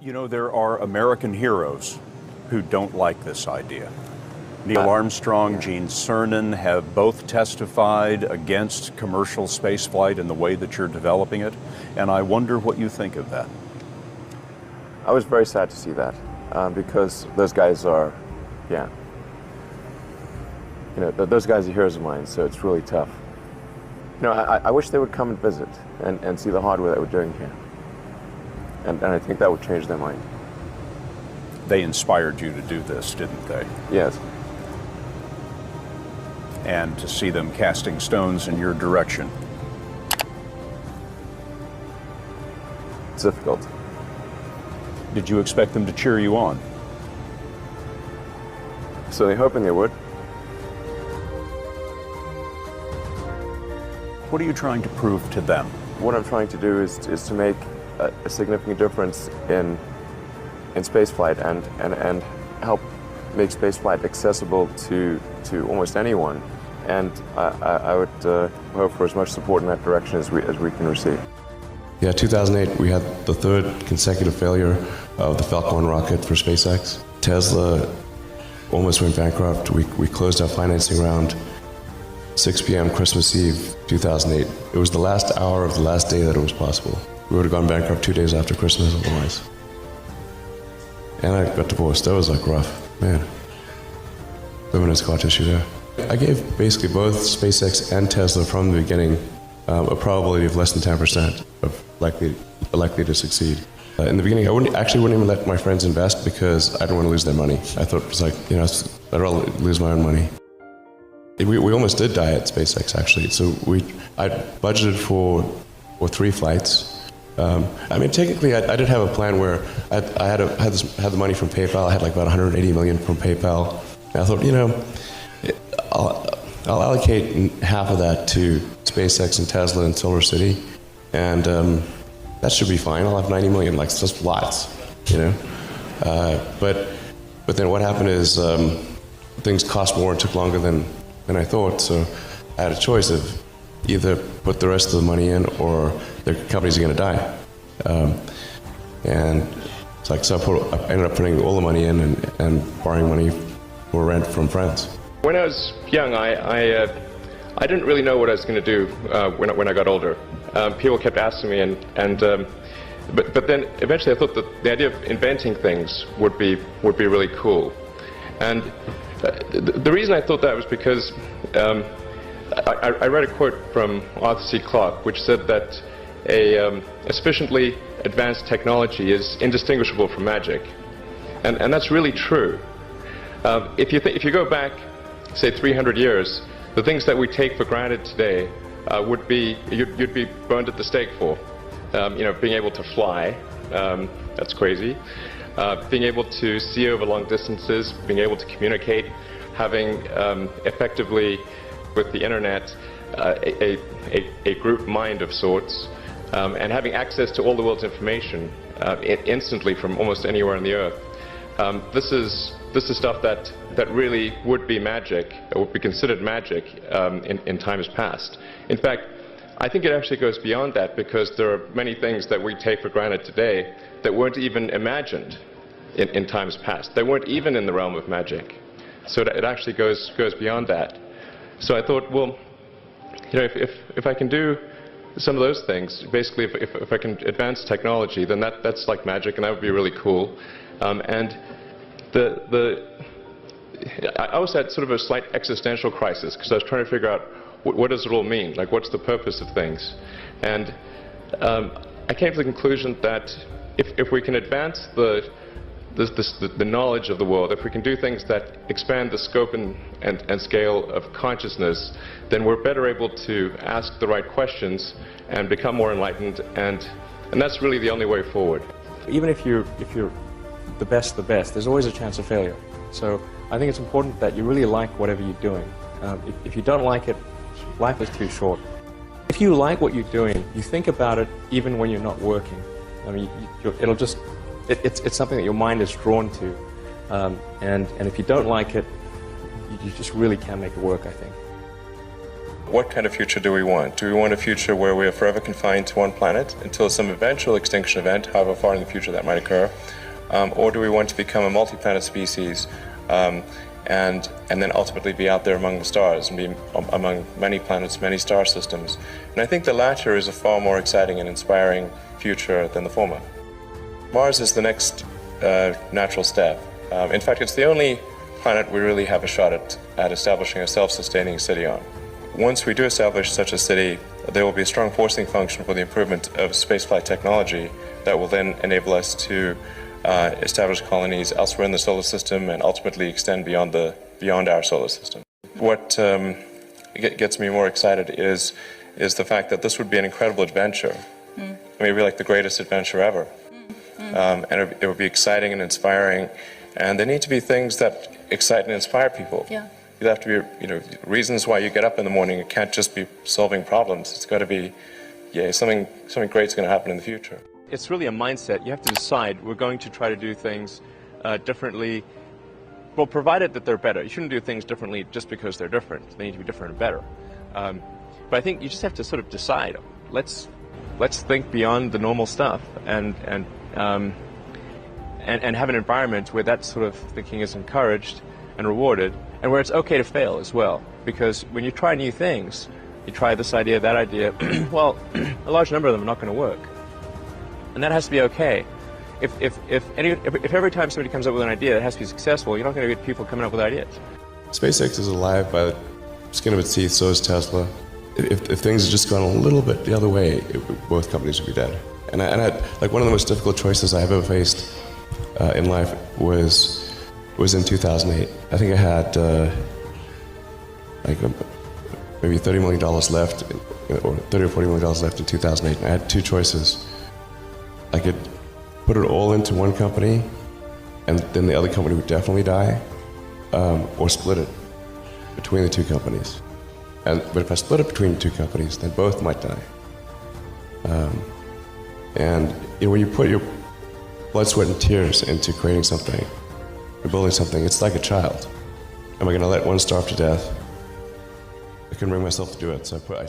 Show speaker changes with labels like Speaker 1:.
Speaker 1: You know, there are American heroes who don't like this idea. Neil Armstrong, Gene Cernan have both testified against commercial spaceflight in the way that you're developing it, and I wonder what you think of that.
Speaker 2: I was very sad to see that, because those guys are, those guys are heroes of mine, so it's really tough. I wish they would come and visit and see the hardware that we're doing here. And I think that would change their mind.
Speaker 1: They inspired you to do this, didn't they?
Speaker 2: Yes.
Speaker 1: And to see them casting stones in your direction.
Speaker 2: It's difficult.
Speaker 1: Did you expect them to cheer you on?
Speaker 2: So they're hoping they would.
Speaker 1: What are you trying to prove to them?
Speaker 2: What I'm trying to do is to make a significant difference in spaceflight and help make spaceflight accessible to almost anyone. And I would hope for as much support in that direction as we can receive.
Speaker 3: Yeah, 2008, we had the third consecutive failure of the Falcon 1 rocket for SpaceX. Tesla almost went bankrupt. We closed our financing round 6 p.m. Christmas Eve, 2008. It was the last hour of the last day that it was possible. We would have gone bankrupt 2 days after Christmas otherwise. And I got divorced. That was like rough, man. Living in scar tissue there. I gave basically both SpaceX and Tesla from the beginning a probability of less than 10% of likely to succeed. In the beginning, I wouldn't even let my friends invest because I didn't want to lose their money. I thought it was like, I'd rather lose my own money. We almost did die at SpaceX actually. So I budgeted for 3 flights. Technically, I did have a plan where I had the money from PayPal. I had like about 180 million from PayPal. And I thought, I'll allocate half of that to SpaceX and Tesla and Silver City, and that should be fine. I'll have 90 million, like just lots, But then what happened is things cost more and took longer than I thought. So I had a choice of either put the rest of the money in or the companies are going to die. And it's like, so I ended up putting all the money in and borrowing money for rent from friends.
Speaker 4: When I was young, I didn't really know what I was going to do when I got older. People kept asking me, but then eventually I thought that the idea of inventing things would be really cool. And the reason I thought that was because I read a quote from Arthur C. Clarke, which said that a sufficiently advanced technology is indistinguishable from magic, and that's really true. If you go back, say 300 years, the things that we take for granted today would be you'd be burned at the stake for. Being able to fly, that's crazy. Being able to see over long distances, being able to communicate, having effectively with the internet a group mind of sorts, and having access to all the world's information instantly from almost anywhere on the earth. This is stuff that really would be magic, or would be considered magic in times past. In fact, I think it actually goes beyond that, because there are many things that we take for granted today that weren't even imagined in times past. They weren't even in the realm of magic. So it actually goes beyond that. So I thought, well, if I can do some of those things, basically if I can advance technology, then that's like magic, and that would be really cool. I also had sort of a slight existential crisis, because I was trying to figure out what does it all mean? Like, what's the purpose of things? And I came to the conclusion that if we can advance the knowledge of the world, if we can do things that expand the scope and scale of consciousness, then we're better able to ask the right questions and become more enlightened, and that's really the only way forward.
Speaker 5: Even if you're the best, there's always a chance of failure. So I think it's important that you really like whatever you're doing. If you don't like it, life is too short. If you like what you're doing, you think about it even when you're not working. I mean, it's something that your mind is drawn to. And if you don't like it, you just really can't make it work, I think.
Speaker 6: What kind of future do we want? Do we want a future where we are forever confined to one planet until some eventual extinction event, however far in the future that might occur? Or do we want to become a multi-planet species and then ultimately be out there among the stars and be among many planets, many star systems? And I think the latter is a far more exciting and inspiring future than the former. Mars is the next natural step. In fact, it's the only planet we really have a shot at establishing a self-sustaining city on. Once we do establish such a city, there will be a strong forcing function for the improvement of spaceflight technology that will then enable us to establish colonies elsewhere in the solar system and ultimately extend beyond our solar system. What gets me more excited is the fact that this would be an incredible adventure. I mean, it would be like the greatest adventure ever. And it would be exciting and inspiring. And there need to be things that excite and inspire people.
Speaker 7: Yeah.
Speaker 6: There have to be, reasons why you get up in the morning. It can't just be solving problems. It's got to be, something great's going to happen in the future.
Speaker 5: It's really a mindset. You have to decide, we're going to try to do things differently, well, provided that they're better. You shouldn't do things differently just because they're different. They need to be different and better. But I think you just have to sort of decide, let's think beyond the normal stuff and have an environment where that sort of thinking is encouraged and rewarded, and where it's okay to fail as well. Because when you try new things, you try this idea, that idea, well, a large number of them are not going to work. And that has to be okay. If every time somebody comes up with an idea that has to be successful, you're not going to get people coming up with ideas.
Speaker 3: SpaceX is alive by the skin of its teeth, so is Tesla. If things had just gone a little bit the other way, both companies would be dead. And I had, like, one of the most difficult choices I have ever faced in life was in 2008. I think I had maybe $30 million left, or $30 or $40 million left in 2008. And I had two choices. I could put it all into one company, and then the other company would definitely die, or split it between the two companies. But if I split it between the two companies, then both might die. And when you put your blood, sweat, and tears into creating something, or building something, it's like a child. Am I going to let one starve to death? I couldn't bring myself to do it, so I